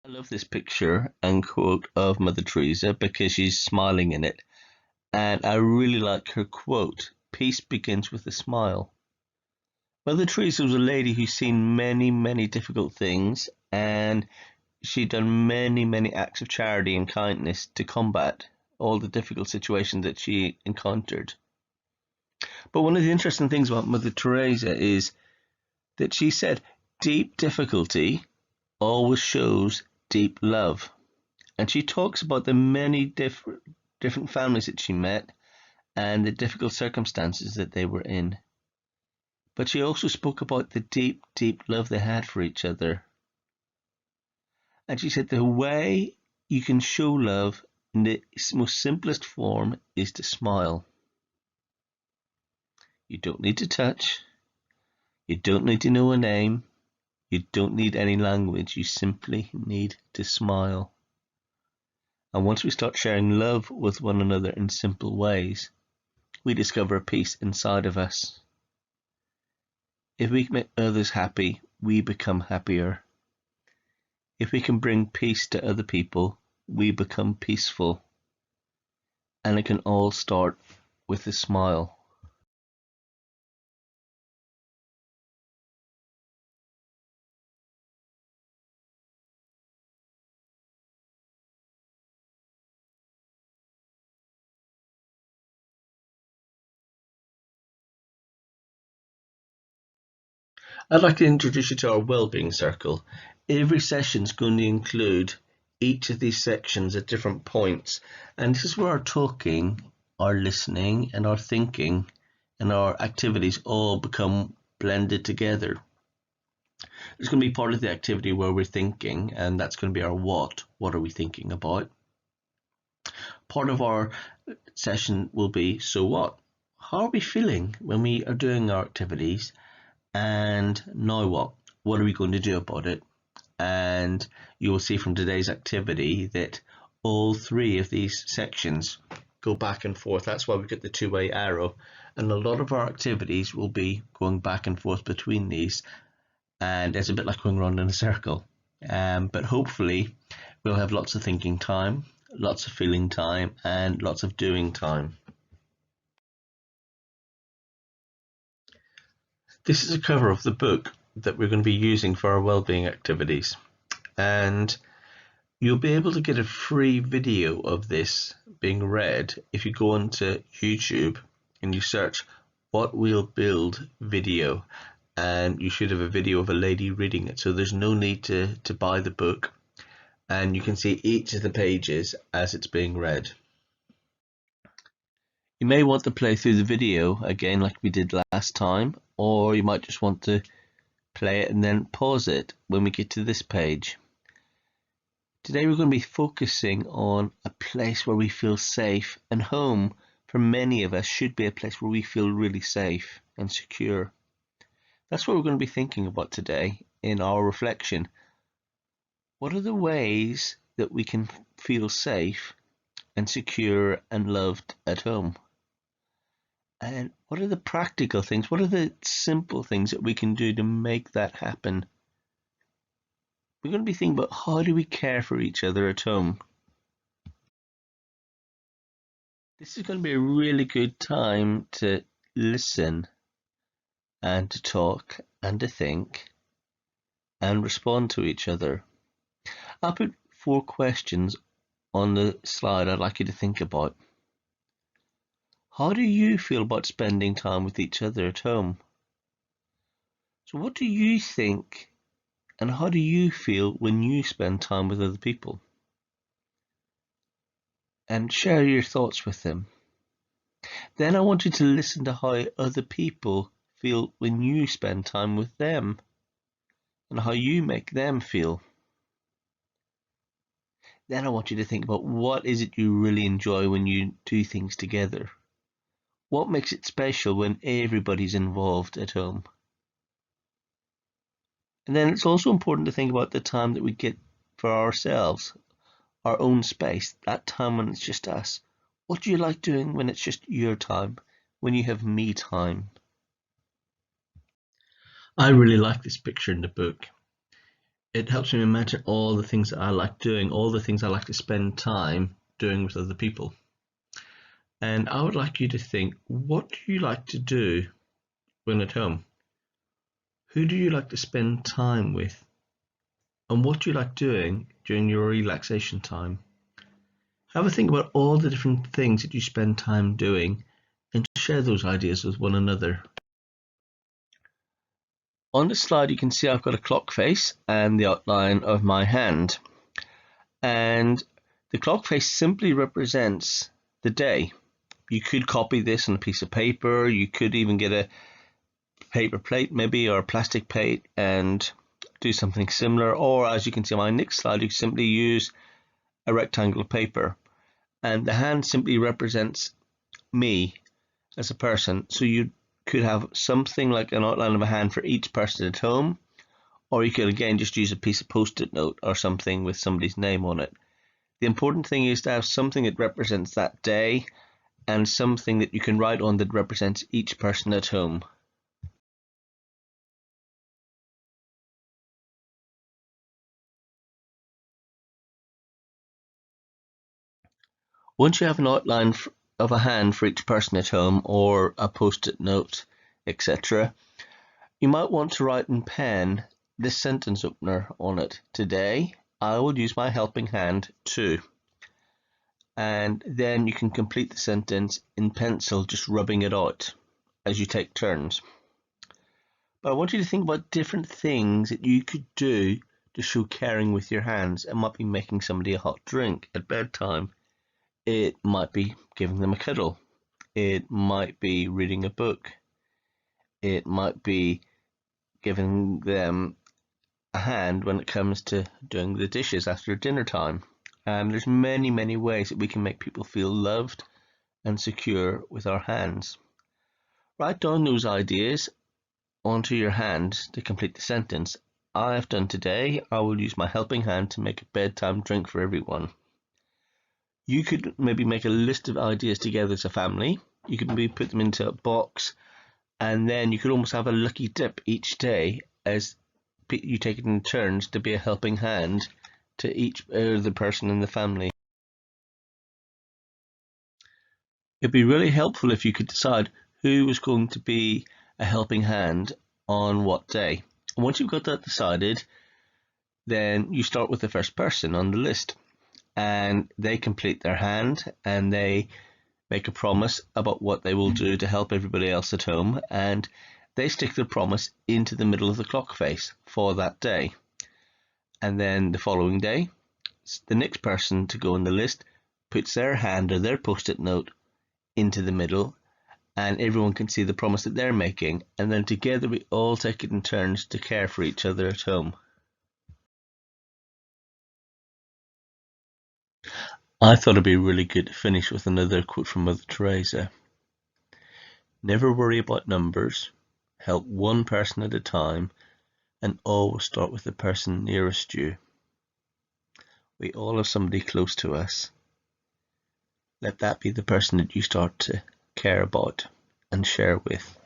I love this picture and quote of Mother Teresa because she's smiling in it. And I really like her quote: peace begins with a smile. Mother Teresa was a lady who's seen many, many difficult things, and she'd done many, many acts of charity and kindness to combat all the difficult situations that she encountered. But one of the interesting things about Mother Teresa is that she said deep difficulty always shows deep love. And she talks about the many different families that she met and the difficult circumstances that they were in. But she also spoke about the deep, deep love they had for each other. And she said the way you can show love in the most simplest form is to smile. You don't need to touch. You don't need to know a name. You don't need any language. You simply need to smile. And once we start sharing love with one another in simple ways, we discover a peace inside of us. If we can make others happy, we become happier. If we can bring peace to other people, we become peaceful. And it can all start with a smile. I'd like to introduce you to our Wellbeing Circle. Every session is going to include each of these sections at different points, and this is where our talking, our listening, and our thinking and our activities all become blended together. There's going to be part of the activity where we're thinking, and that's going to be our what. What are we thinking about? Part of our session will be so what? How are we feeling when we are doing our activities? And now what? What are we going to do about it? And you will see from today's activity that all three of these sections go back and forth. That's why we've got the two-way arrow. And a lot of our activities will be going back and forth between these. And it's a bit like going around in a circle. But hopefully we'll have lots of thinking time, lots of feeling time, and lots of doing time. This is a cover of the book that we're going to be using for our wellbeing activities, and you'll be able to get a free video of this being read if you go onto YouTube and you search "What We'll Build" video, and you should have a video of a lady reading it, so there's no need to buy the book, and you can see each of the pages as it's being read. You may want to play through the video again like we did last time, or you might just want to play it and then pause it when we get to this page. Today we're going to be focusing on a place where we feel safe, and home for many of us should be a place where we feel really safe and secure. That's what we're going to be thinking about today in our reflection. What are the ways that we can feel safe and secure and loved at home? And what are the practical things? What are the simple things that we can do to make that happen? We're going to be thinking about how do we care for each other at home. This is going to be a really good time to listen and to talk and to think and respond to each other. I'll put 4 questions on the slide I'd like you to think about. How do you feel about spending time with each other at home? So what do you think and how do you feel when you spend time with other people? And share your thoughts with them. Then I want you to listen to how other people feel when you spend time with them and how you make them feel. Then I want you to think about what is it you really enjoy when you do things together. What makes it special when everybody's involved at home? And then it's also important to think about the time that we get for ourselves, our own space, that time when it's just us. What do you like doing when it's just your time, when you have me time? I really like this picture in the book. it helps me imagine all the things that I like doing, all the things I like to spend time doing with other people. And I would like you to think, what do you like to do when at home? Who do you like to spend time with? And what do you like doing during your relaxation time? Have a think about all the different things that you spend time doing and share those ideas with one another. On the slide, you can see I've got a clock face and the outline of my hand. And the clock face simply represents the day. You could copy this on a piece of paper. You could even get a paper plate maybe, or a plastic plate, and do something similar. Or as you can see on my next slide, you simply use a rectangle of paper. And the hand simply represents me as a person. So you could have something like an outline of a hand for each person at home, or you could again just use a piece of post-it note or something with somebody's name on it. The important thing is to have something that represents that day and something that you can write on that represents each person at home. Once you have an outline of a hand for each person at home, or a post-it note, etc., you might want to write in pen this sentence opener on it. Today, I will use my helping hand to. And then you can complete the sentence in pencil, just rubbing it out as you take turns. But I want you to think about different things that you could do to show caring with your hands. It might be making somebody a hot drink at bedtime. It might be giving them a cuddle. It might be reading a book. It might be giving them a hand when it comes to doing the dishes after dinner time. And there's many, many ways that we can make people feel loved and secure with our hands. Write down those ideas onto your hand to complete the sentence. I have done today. I will use my helping hand to make a bedtime drink for everyone. You could maybe make a list of ideas together as a family. You could maybe put them into a box, and then you could almost have a lucky dip each day as you take it in turns to be a helping hand to each other person in the family. It'd be really helpful if you could decide who was going to be a helping hand on what day. And once you've got that decided, then you start with the first person on the list, and they complete their hand and they make a promise about what they will do to help everybody else at home, and they stick their promise into the middle of the clock face for that day. And then the following day, the next person to go on the list puts their hand or their post-it note into the middle, and everyone can see the promise that they're making, and then together we all take it in turns to care for each other at home. I thought it'd be really good to finish with another quote from Mother Teresa. Never worry about numbers, help one person at a time, and always start with the person nearest you. We all have somebody close to us. Let that be the person that you start to care about and share with.